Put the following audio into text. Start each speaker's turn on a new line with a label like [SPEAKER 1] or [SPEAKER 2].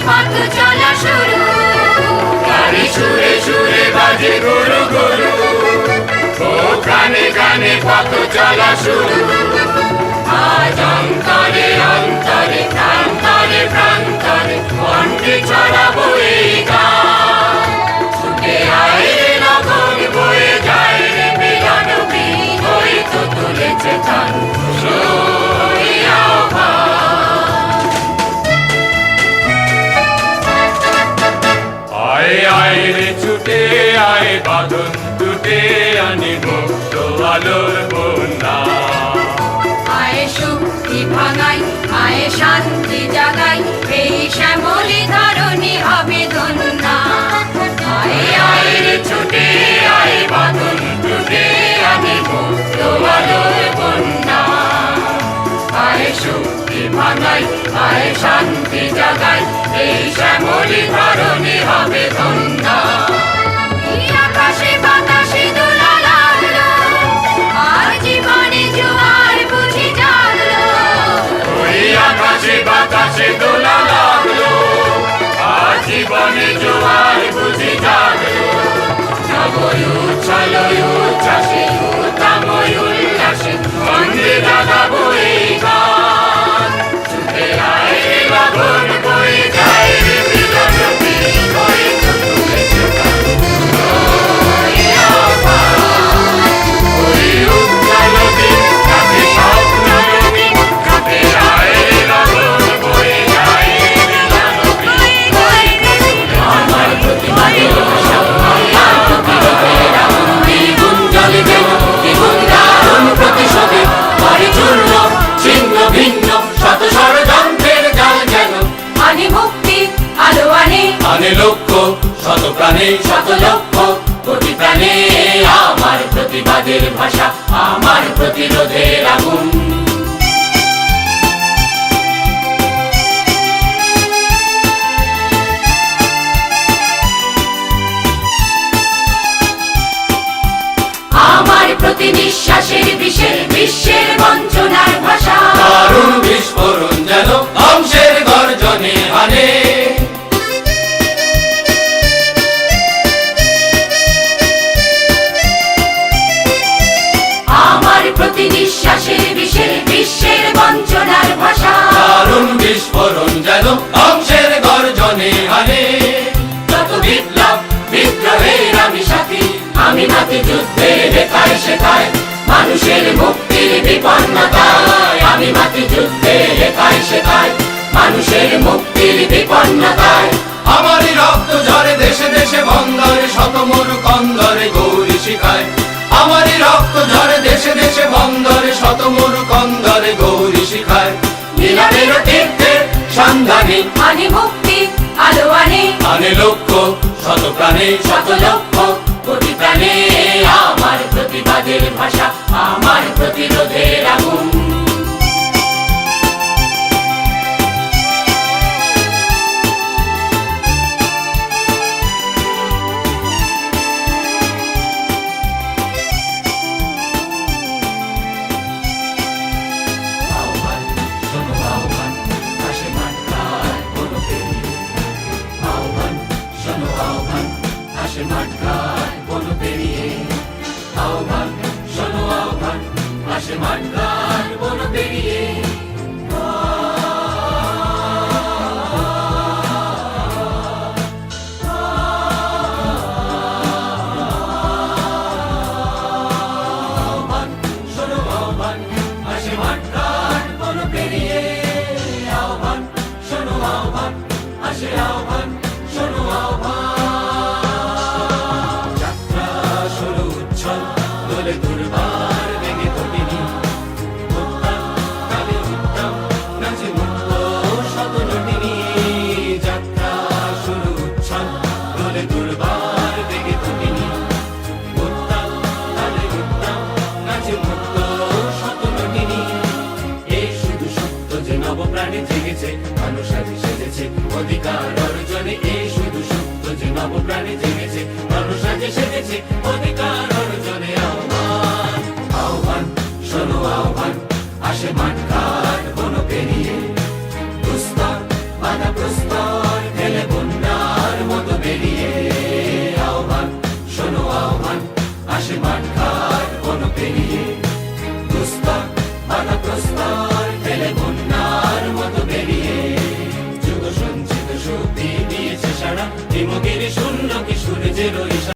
[SPEAKER 1] পথ চলা শুরু,
[SPEAKER 2] গাড়ি সুরে সুরে বাজে গুরু গুরু, ও গানে গানে পথ চলা শুরু। আজ অন্তরে অন্তরে প্রান্তরে প্রান্তরে কণ্ঠে ছড়াবো এই গান। ছুটে আয় রে লগন বয়ে যায় রে মিলন বীজ, ওই তো তুলেছে তান খুশি আহ্বান। আয় আয় রে ছুটে আয় বাঁধন টুটে আনি মুক্ত আলোর বন্যা।
[SPEAKER 1] আয়ে শক্তি ভাঙাই, আয়ে শান্তি জাগাই, এই শ্যামলী ধরণী হবে ধন্যা। আয়ে আয়ে রে
[SPEAKER 2] ছুটে আয় বাঁধন টুটে আনি মুক্ত আলোর বন্যা। আয় শক্তি ভাঙাই, আয় শান্তি জাগাই, এই শ্যামলী ধরণী হবে ধন্যা।
[SPEAKER 1] এই আকাশে বাতাসে দোলা লাগলো, আর জীবনে জোয়ার বুঝি জাগলো।
[SPEAKER 2] ওই আকাশে বাতাসে দোলা লাগলো, আর জীবনে জোয়ার বুঝি জাগলো। নবই উচ্ছল উচ্ছ্বাসে উত্তময় উল্লাসে বন্দে জাগাবো এই গান। ছুটে আয় রে লগন বয়ে যায় রে মিলন বীজ, ওই তো তুলেছে তান খুশি আহ্বান। ওই উজ্জ্বল দিন কাছে স্বপ্ন রঙিন, কাছে আয় রে লগন বয়ে যায় রে মিলন বীজ, ওই তো তুলেছে আমার প্রতিবাদের ভাষা, আমার প্রতিরোধের আগুন। দ্বিগুণ জ্বলে যেন দ্বিগুণ দারুণ প্রতিশোধে, করে চূর্ণ ছিন্ন ভিন্ন শত ষড়যন্ত্রের জাল যেন।
[SPEAKER 1] আনে মুক্তি আলো আনে,
[SPEAKER 2] আনে লক্ষ্য শত প্রাণে শত লক্ষ্য কোটি প্রাণে, আমার প্রতিবাদের ভাষা, আমার প্রতিরোধের আগুন।
[SPEAKER 1] আমার প্রতি নিঃশ্বাসের বিষের বিশ্বের বঞ্চনার ভাষা।
[SPEAKER 2] দারুণ বিস্ফোরণ যেন ধ্বংসের গর্জনে আনে।
[SPEAKER 1] আমার প্রতি নিঃশ্বাসের বিষের বিশ্বের বঞ্চনার ভাষা।
[SPEAKER 2] দারুণ বিস্ফোরণ যেন ধ্বংসের গর্জনে আনে। যত বিপ্লব বিদ্রোহের আমি সাথী, আমি মাতি যুদ্ধের লেখায় শেখায় মানুষের মুক্তির বিপন্নতায়। আমি মাতি যুদ্ধের লেখায় শেখায় মানুষের মুক্তির বিপন্নতায়। আমারই রক্ত ঝরে দেশে দেশে বন্দরে শত মরু কন্দরে গৌরী শিখায়। আমারই রক্ত ঝরে দেশে দেশে বন্দরে শত মরু কন্দরে গৌরী শিখায়। মিলনের তীর্থের সন্ধানে
[SPEAKER 1] আনে মুক্তি আলো আনে,
[SPEAKER 2] আনে লক্ষ্য শত প্রাণে শত লক্ষ্য কোটি প্রাণে, আমার প্রতিবাদের ভাষা, আমার প্রতিরোধের আগুন। আহ্বান শোনো আহ্বান, আসে মাঠঘাট বন পেরিয়ে। আহ্বান শোনো আহ্বান, আসে মাঠঘাট বন পেরিয়ে। আহ্বান শোনো আহ্বান, আসে মাঠঘাট বন পেরিয়ে। আহ্বান শোনো আহ্বান, আসে মাঠঘাট বন পেরিয়ে। আহ্বান শোনো আহ্বান, আসে আহ্বান শোনো আহ্বান। যাত্রা শুরু উচ্ছল দোলে দুর্বার ভেঙে তটিনী। উত্তাল কালে উত্তম নাচে মুক্ত শত নটিনী। যাত্রা শুরু উচ্ছল দোলে দুর্বার ভেঙে তটিনী। উত্তাল কালে উত্তম নাচে মুক্ত শত নটিনী। এই শুধু সত্য যে নবপ্রাণে জেগেছে, মানুষ আজ সেজেছে অধিকার অর্জনে। এই শুধু সত্য যে নবপ্রাণে জেগেছে, মানুষ আজ সেজেছে অধিকার অর্জনে। আহ্বান আহ্বান শোনো আহ্বান, আসে মাঠঘাট বন পেরিয়ে। প্রস্তর বাধা প্রস্তর
[SPEAKER 3] নিজের